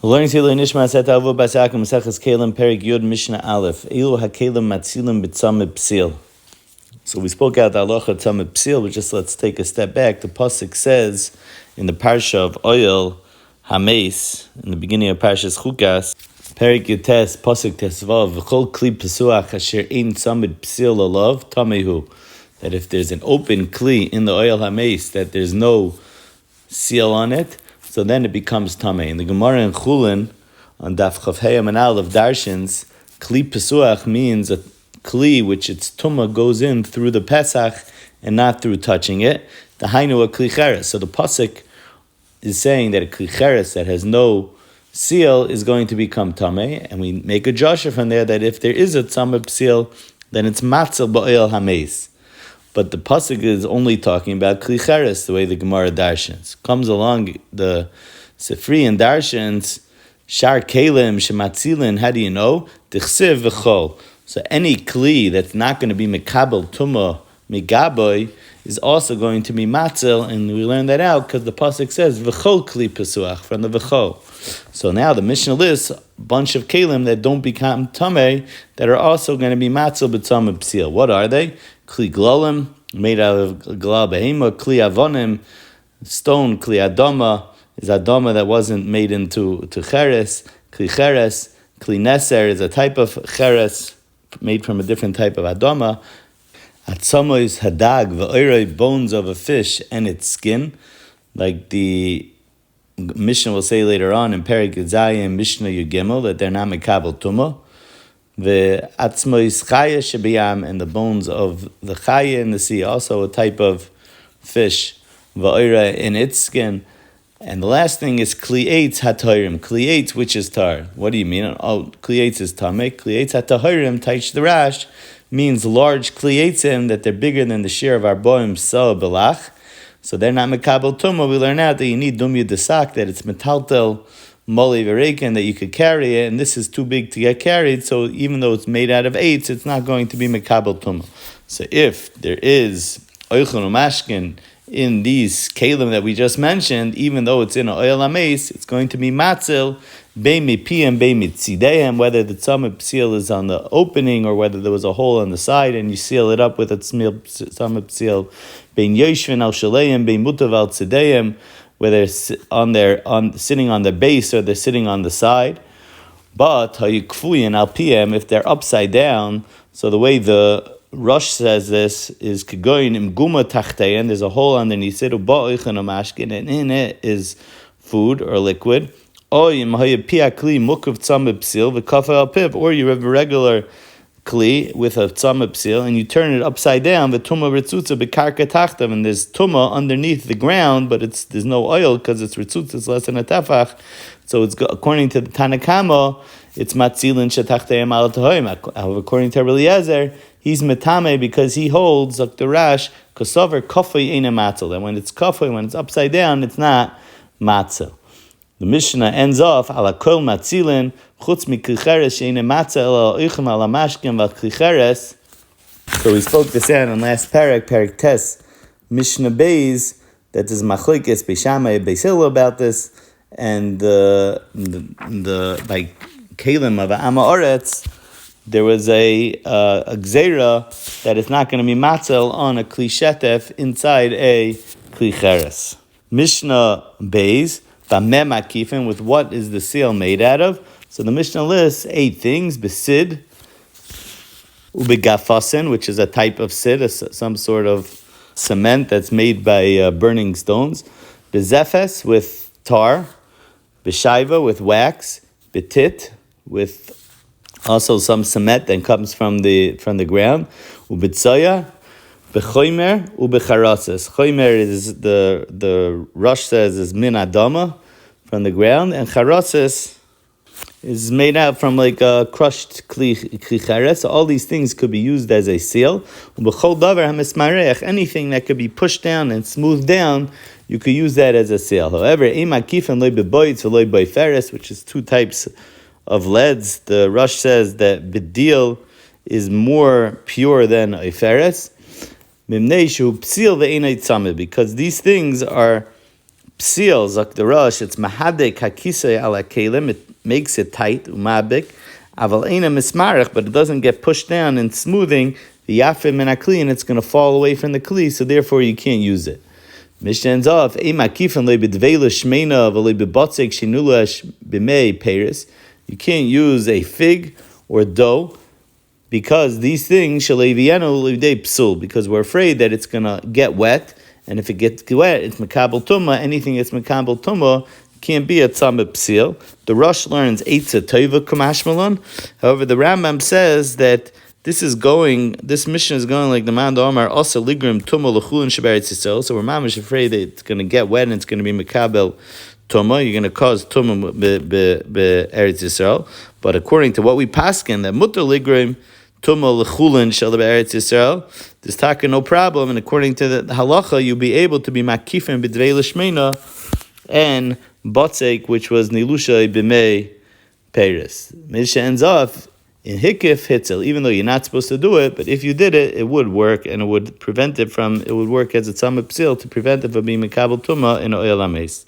Learning today Nishmas Etta Ahuva Basakim Maseches Kelim Perik Yud Mishnah Aleph Elu HaKelim Matzilim B'Tzameh Psil. So we spoke out the halacha Tzameh Psil, but just let's take a step back. The pasuk says in the parsha of Oil Hameis, in the beginning of Parshas Chukas, Perik Yutes pasuk Tesvav V'Chol Kli Pesuach Asher Ein Tzameh Psil Olav Tamehu. That if there's an open kli in the Oil Hameis, that there's no seal on it, so then it becomes tamei. In the Gemara in Chulin, on Daf Chav Hey and Aleph Darshins, kli pesuach means a kli which its tumah goes in through the Pesach and not through touching it. The hainu a kli cheres. So the pasuk is saying that a kli cheres that has no seal is going to become tamei, and we make a joshua from there that if there is a tzameh seal, then it's matzel ba'oil hameis. But the pasuk is only talking about kli cheres, the way the Gemara darshans. Comes along the Sifri and darshans, shar kelim shematzilin, how do you know? Tichsiv v'chol. So any kli that's not going to be mekabel tumah megaboy is also going to be matzel, and we learn that out because the pasuk says v'chol kli pesuach, from the v'chol. So now the Mishnah lists a bunch of kelim that don't become tamei that are also going to be matzel b'tzameh psil. What are they? Kli glolim, made out of glal behema. Kli avonim, stone. Kli adama is adama that wasn't made into cheres. Kli cheres. Kli neser is a type of cheres made from a different type of adama. Atzamo is hadag, v'oirei, bones of a fish and its skin, like the Mishnah will say later on in Perik Zayim Mishna Yomi that they're not mekabel tumah. The atzmo is chaya shebiyam, and the bones of the chaya in the sea, also a type of fish, va'ira, in its skin. And the last thing is kli'etz hatahirim, kli'etz which is tar. What do you mean? Oh, kli'etz is tameh. Kli'etz hatahirim, taich the rash, means large kli'etzim, that they're bigger than the share of our boim sa belach. So they're not mekabel tumah. We learn out that you need dumya desak, that it's metaltel moli v'reiken, that you could carry it, and this is too big to get carried, so even though it's made out of eitz, it's not going to be mekabel tumah. So if there is oichon umashkin in these kelim that we just mentioned, even though it's in an oil hameis, it's going to be matzil, bei mipiyam, bei mitzideim, whether the tzameh psil is on the opening or whether there was a hole on the side and you seal it up with a tzameh psil, bein yoshvin al shaleim, bein mutav al tzideim, whether it's sitting on the base or they're sitting on the side. But hayukfuyin al pm, if they're upside down, so the way the Rush says this is kegoyin im guma tachtein, there's a hole underneath it, and in it is food or liquid. Or you have a regular kli with a tzameh psil, and you turn it upside down, the tumah ritzutza bekarka tachtav, and there's tumah underneath the ground, but there's no oil because it's ritzutza, it's less than a tefach. So it's according to the Tanakama, it's matzilin shetachtayim al tahoim. However, according to Eliezer, he's metame because he holds like the rash kosover kafay ain't a matzel, and when it's kafay, when it's upside down, it's not matzel. The Mishnah ends off ala kol matzilin chutz miklicheres she'ene matzel ala oichem ala mashkin v'klicheres. So we spoke this out in last parak tes Mishnah Beis, that is machlokes beishamai beisila about this, and the by kelim of Ama Oretz, there was a gzeira that is not going to be matzel on a kli shetef inside a kli cheres. Mishnah Beis b'mem akifin, with what is the seal made out of? So the Mishnah lists 8 things: besid, ubegafasin, which is a type of sid, some sort of cement that's made by burning stones; bezefes, with tar; beshaiva, with wax; betit, with also some cement that comes from the ground; ubetzoya, bechoimer, ubecharases. Choimer is the Rush says is min adama, from the ground, and charases is made out from like a crushed kli cheres. So all these things could be used as a seal. Ubechol davar hamismareach, anything that could be pushed down and smoothed down, you could use that as a seal. However, ema kifan loy beboitz or loy boiferes, which is 2 types of leads. The Rush says that bedil is more pure than oiferes, mimnei shu psil ve'enei tzameh, because these things are psil, zak the Rosh, it's mahadek hakisei ala kelim, it makes it tight, umabik, aval eina mismarach, but it doesn't get pushed down and smoothing, the yafim min hakli, and it's going to fall away from the kli, so therefore you can't use it. Mishnah ends off, ei makifan le b'dveila shmeina v'le b'botzek shinula b'mei peris. You can't use a fig or dough, because these things shalevienu l'idei psul, because we're afraid that it's going to get wet, and if it gets wet, it's mekabel tumah. Anything that's mekabel tumah can't be a tzameh psil. The Rosh learns eitza tova kumashmalon. However, the Rambam says that this mission is going like the man Omar also ligrim tumah l'chulin sheberetz Yisrael. So we're mamish afraid that it's going to get wet and it's going to be mekabel tumah. You're going to cause tumah be'eretz Yisrael. But according to what we paskin, that mutter ligrim tumah l'chulin shel be'eretz Yisrael, there's taka no problem, and according to the halacha, you'll be able to be makifin b'dvei l'shmeina and botzek, which was nilusha b'mei peris. Mishnah ends off in hikif hitzel, even though you're not supposed to do it, but if you did it, it would work, and it would work as a tzameh psil to prevent it from being mekabel tumah in oil hameis.